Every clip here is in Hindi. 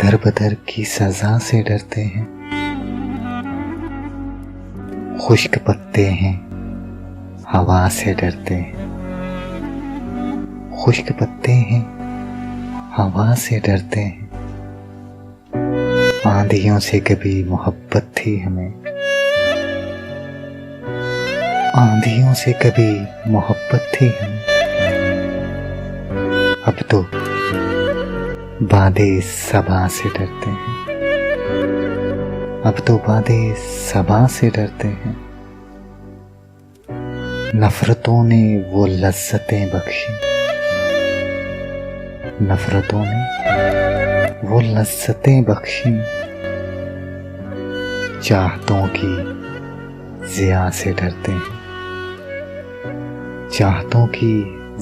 दर बदर की सजा से डरते हैं। खुश्क पत्ते हैं, हवा से डरते हैं। खुश्क पत्ते हैं, हवा से डरते हैं। आंधियों से कभी मोहब्बत थी हमें, आंधियों से कभी मोहब्बत थी हमें। अब तो बादे सबा से डरते हैं, अब तो बादे सबा से डरते हैं। नफरतों ने वो लज्जतें बख्शी, नफरतों ने वो लज्जतें बख्शी। चाहतों की ज़िया से डरते हैं, चाहतों की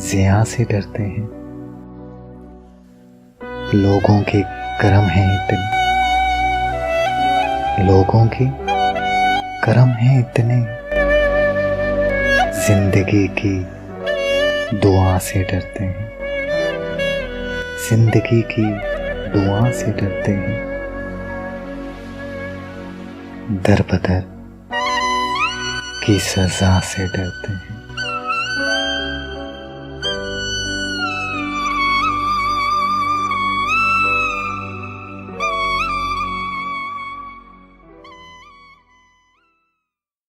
ज़िया से डरते हैं। लोगों के करम हैं इतने, लोगों के करम हैं इतने। जिंदगी की दुआ से डरते हैं, जिंदगी की दुआ से डरते हैं। दर बदर की सजा से डरते हैं।